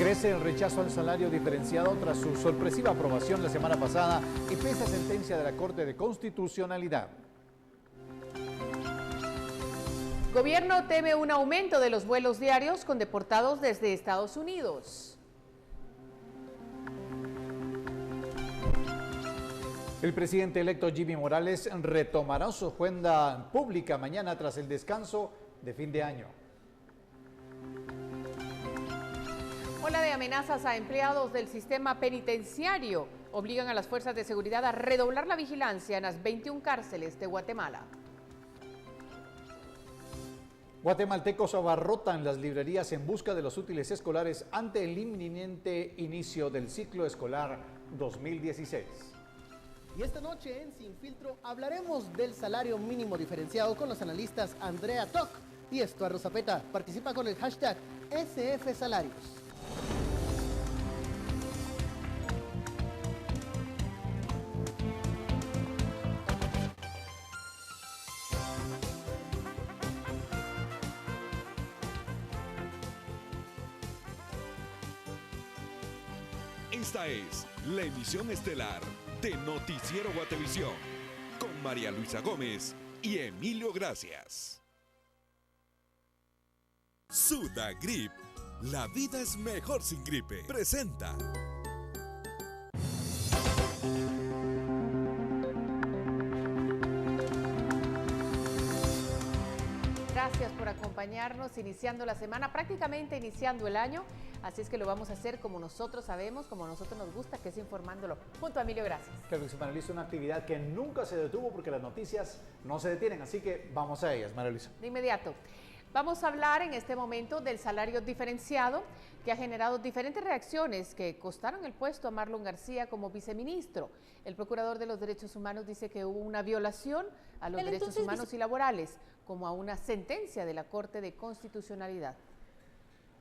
Crece el rechazo al salario diferenciado tras su sorpresiva aprobación la semana pasada y pese a sentencia de la Corte de Constitucionalidad. Gobierno teme un aumento de los vuelos diarios con deportados desde Estados Unidos. El presidente electo Jimmy Morales retomará su agenda pública mañana tras el descanso de fin de año. Ola de amenazas a empleados del sistema penitenciario obligan a las fuerzas de seguridad a redoblar la vigilancia en las 21 cárceles de Guatemala. Guatemaltecos abarrotan las librerías en busca de los útiles escolares ante el inminente inicio del ciclo escolar 2016. Y esta noche en Sin Filtro hablaremos del salario mínimo diferenciado con los analistas Andrea Toc y Estuardo Zapeta. Participa con el hashtag SFSalarios. Esta es la emisión estelar de Noticiero Guatevisión con María Luisa Gómez y Emilio Gracias. Sudagrip, la vida es mejor sin gripe, presenta. Gracias por acompañarnos iniciando la semana, prácticamente iniciando el año, así es que lo vamos a hacer como nosotros sabemos, como a nosotros nos gusta, que es informándolo. Junto a Emilio, gracias. Claro que se analiza una actividad que nunca se detuvo porque las noticias no se detienen, así que vamos a ellas, María Luisa. De inmediato. Vamos a hablar en este momento del salario diferenciado que ha generado diferentes reacciones que costaron el puesto a Marlon García como viceministro. El procurador de los derechos humanos dice que hubo una violación a los derechos humanos y laborales, como a una sentencia de la Corte de Constitucionalidad.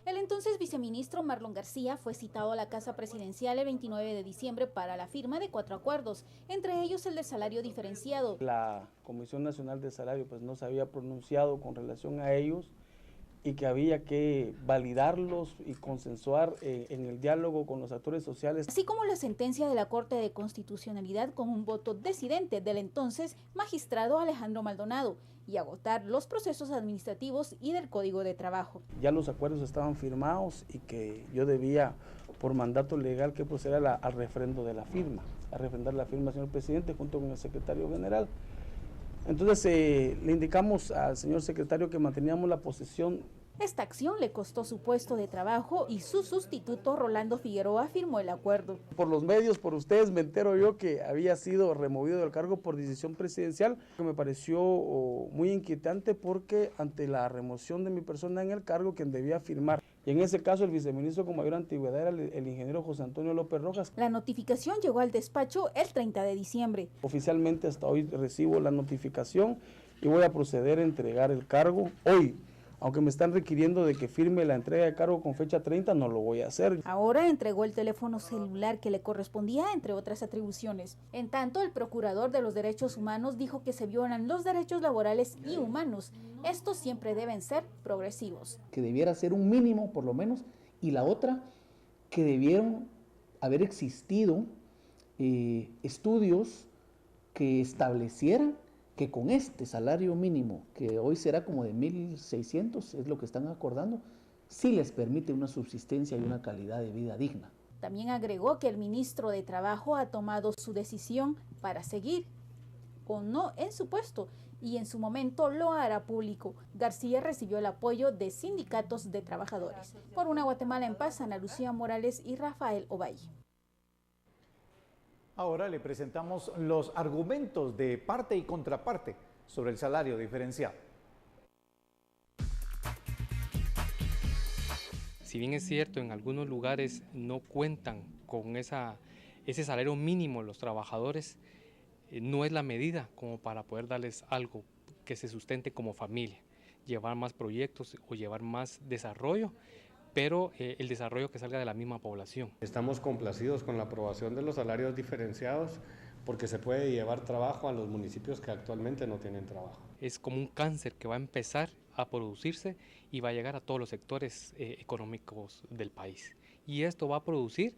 El entonces viceministro Marlon García fue citado a la Casa Presidencial el 29 de diciembre para la firma de 4 acuerdos, entre ellos el de salario diferenciado. La Comisión Nacional de Salario pues no se había pronunciado con relación a ellos y que había que validarlos y consensuar en el diálogo con los actores sociales. Así como la sentencia de la Corte de Constitucionalidad con un voto disidente del entonces magistrado Alejandro Maldonado y agotar los procesos administrativos y del Código de Trabajo. Ya los acuerdos estaban firmados y que yo debía, por mandato legal, que proceder al refrendo de la firma, a refrendar la firma, señor presidente, junto con el secretario general. Entonces le indicamos al señor secretario que manteníamos la posición. Esta acción le costó su puesto de trabajo y su sustituto Rolando Figueroa firmó el acuerdo. Por los medios, por ustedes, me entero yo que había sido removido del cargo por decisión presidencial, que me pareció muy inquietante porque ante la remoción de mi persona en el cargo, quien debía firmar, y en ese caso el viceministro con mayor antigüedad era el ingeniero José Antonio López Rojas. La notificación llegó al despacho el 30 de diciembre. Oficialmente hasta hoy recibo la notificación y voy a proceder a entregar el cargo hoy. Aunque me están requiriendo de que firme la entrega de cargo con fecha 30, no lo voy a hacer. Ahora entregó el teléfono celular que le correspondía, entre otras atribuciones. En tanto, el procurador de los derechos humanos dijo que se violan los derechos laborales y humanos. Estos siempre deben ser progresivos. Que debiera ser un mínimo, por lo menos, y la otra, que debieron haber existido estudios que establecieran que con este salario mínimo, que hoy será como de 1.600, es lo que están acordando, sí les permite una subsistencia y una calidad de vida digna. También agregó que el ministro de Trabajo ha tomado su decisión para seguir o no en su puesto y en su momento lo hará público. García recibió el apoyo de sindicatos de trabajadores. Por una Guatemala en paz, Ana Lucía Morales y Rafael Ovalle. Ahora le presentamos los argumentos de parte y contraparte sobre el salario diferenciado. Si bien es cierto, en algunos lugares no cuentan con ese salario mínimo los trabajadores, no es la medida como para poder darles algo que se sustente como familia, llevar más proyectos o llevar más desarrollo, pero el desarrollo que salga de la misma población. Estamos complacidos con la aprobación de los salarios diferenciados porque se puede llevar trabajo a los municipios que actualmente no tienen trabajo. Es como un cáncer que va a empezar a producirse y va a llegar a todos los sectores económicos del país. y esto va a producir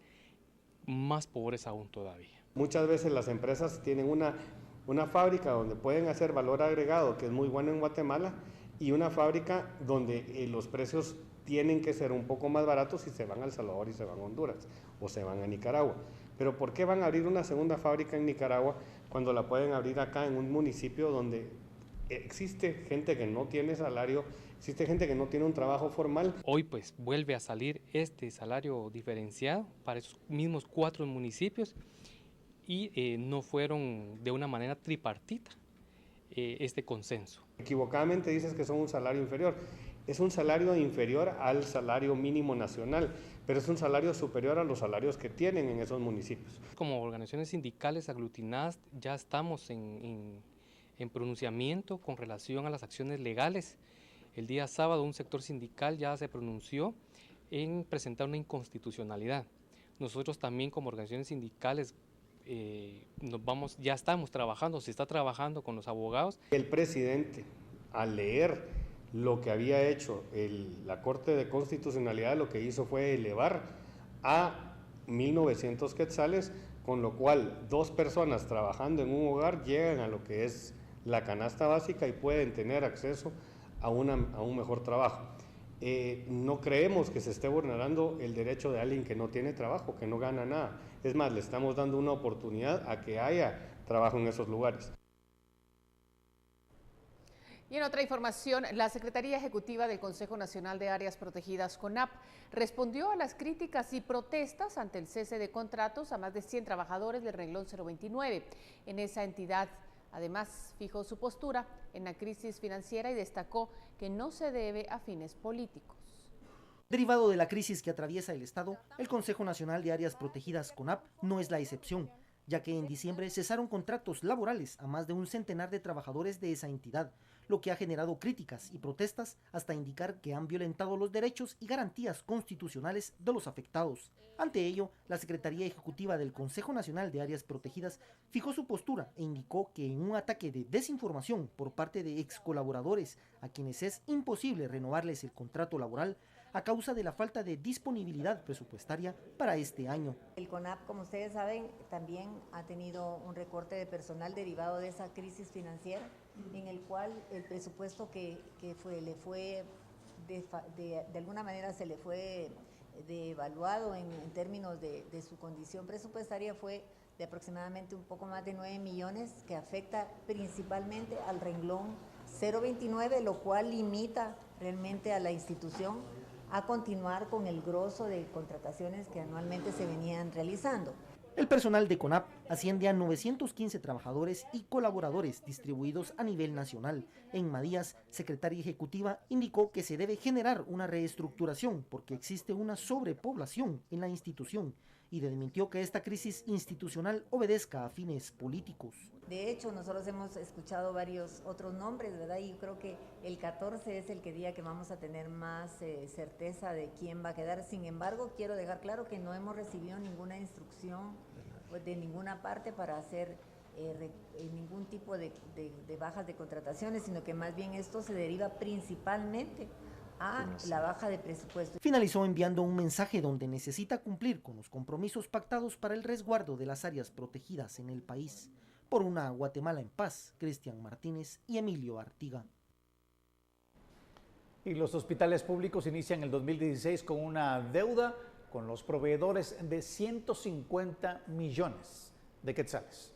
más pobreza aún todavía. Muchas veces las empresas tienen una fábrica donde pueden hacer valor agregado, que es muy bueno en Guatemala, y una fábrica donde los precios tienen que ser un poco más baratos y se van a El Salvador y se van a Honduras o se van a Nicaragua. Pero ¿por qué van a abrir una segunda fábrica en Nicaragua cuando la pueden abrir acá en un municipio donde existe gente que no tiene salario, existe gente que no tiene un trabajo formal? Hoy pues vuelve a salir este salario diferenciado para esos mismos 4 municipios y no fueron de una manera tripartita este consenso. Equivocadamente dices que son un salario inferior. Es un salario inferior al salario mínimo nacional, pero es un salario superior a los salarios que tienen en esos municipios. Como organizaciones sindicales aglutinadas ya estamos en pronunciamiento con relación a las acciones legales. El día sábado un sector sindical ya se pronunció en presentar una inconstitucionalidad. Nosotros también como organizaciones sindicales ya estamos trabajando, se está trabajando con los abogados. El presidente, al leer lo que había hecho la Corte de Constitucionalidad, lo que hizo fue elevar a 1.900 quetzales, con lo cual 2 personas trabajando en un hogar llegan a lo que es la canasta básica y pueden tener acceso a un mejor trabajo. No creemos que se esté vulnerando el derecho de alguien que no tiene trabajo, que no gana nada. Es más, le estamos dando una oportunidad a que haya trabajo en esos lugares. Y en otra información, la Secretaría Ejecutiva del Consejo Nacional de Áreas Protegidas, CONAP, respondió a las críticas y protestas ante el cese de contratos a más de 100 trabajadores del renglón 029. En esa entidad, además, fijó su postura en la crisis financiera y destacó que no se debe a fines políticos. Derivado de la crisis que atraviesa el Estado, el Consejo Nacional de Áreas Protegidas, CONAP, no es la excepción, ya que en diciembre cesaron contratos laborales a más de un centenar de trabajadores de esa entidad, lo que ha generado críticas y protestas hasta indicar que han violentado los derechos y garantías constitucionales de los afectados. Ante ello, la Secretaría Ejecutiva del Consejo Nacional de Áreas Protegidas fijó su postura e indicó que en un ataque de desinformación por parte de ex colaboradores a quienes es imposible renovarles el contrato laboral a causa de la falta de disponibilidad presupuestaria para este año. El CONAP, como ustedes saben, también ha tenido un recorte de personal derivado de esa crisis financiera, en el cual el presupuesto que le fue de alguna manera se le fue devaluado en términos de su condición presupuestaria fue de aproximadamente un poco más de 9 millones, que afecta principalmente al renglón 029, lo cual limita realmente a la institución a continuar con el grosso de contrataciones que anualmente se venían realizando. El personal de CONAP asciende a 915 trabajadores y colaboradores distribuidos a nivel nacional. En Madías, secretaria ejecutiva, indicó que se debe generar una reestructuración porque existe una sobrepoblación en la institución y desmintió que esta crisis institucional obedezca a fines políticos. De hecho, nosotros hemos escuchado varios otros nombres, ¿verdad? Y yo creo que el 14 es el día que vamos a tener más certeza de quién va a quedar. Sin embargo, quiero dejar claro que no hemos recibido ninguna instrucción de ninguna parte para hacer ningún tipo de bajas de contrataciones, sino que más bien esto se deriva principalmente a la baja de presupuesto. Finalizó enviando un mensaje donde necesita cumplir con los compromisos pactados para el resguardo de las áreas protegidas en el país. Por una Guatemala en paz, Cristian Martínez y Emilio Artiga. Y los hospitales públicos inician el 2016 con una deuda con los proveedores de 150 millones de quetzales.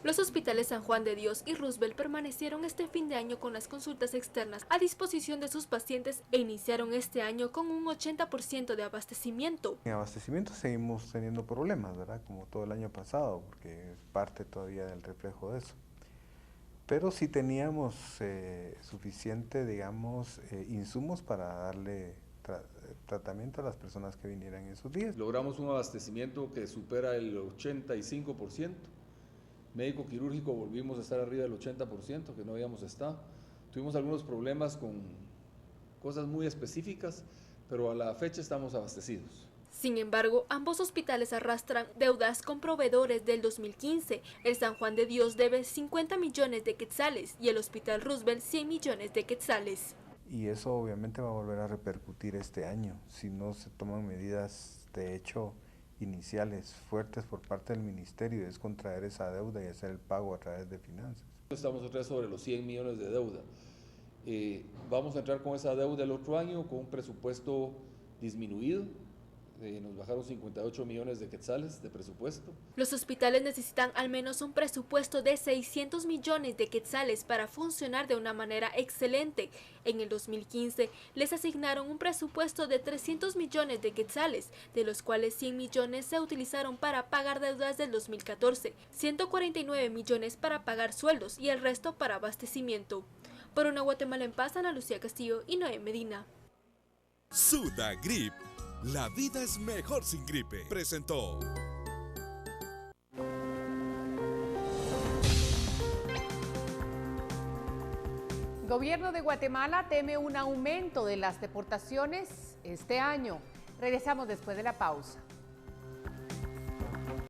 Los hospitales San Juan de Dios y Roosevelt permanecieron este fin de año con las consultas externas a disposición de sus pacientes e iniciaron este año con un 80% de abastecimiento. En abastecimiento seguimos teniendo problemas, ¿verdad? Como todo el año pasado, porque es parte todavía del reflejo de eso. Pero sí teníamos suficiente, digamos, insumos para darle tratamiento a las personas que vinieran en esos días. Logramos un abastecimiento que supera el 85%. Médico quirúrgico volvimos a estar arriba del 80%, que no habíamos estado. Tuvimos algunos problemas con cosas muy específicas, pero a la fecha estamos abastecidos. Sin embargo, ambos hospitales arrastran deudas con proveedores del 2015. El San Juan de Dios debe 50 millones de quetzales y el Hospital Roosevelt 100 millones de quetzales. y eso obviamente va a volver a repercutir este año si no se toman medidas de hecho iniciales fuertes por parte del ministerio, es contraer esa deuda y hacer el pago a través de finanzas. Estamos otra vez sobre los 100 millones de deuda. Vamos a entrar con esa deuda el otro año con un presupuesto disminuido. Nos bajaron 58 millones de quetzales de presupuesto. Los hospitales necesitan al menos un presupuesto de 600 millones de quetzales para funcionar de una manera excelente. En el 2015 les asignaron un presupuesto de 300 millones de quetzales, de los cuales 100 millones se utilizaron para pagar deudas del 2014, 149 millones para pagar sueldos y el resto para abastecimiento. Por una Guatemala en paz, Ana Lucía Castillo y Noé Medina. Sudagrip. La vida es mejor sin gripe. Presentó. Gobierno de Guatemala teme un aumento de las deportaciones este año. Regresamos después de la pausa.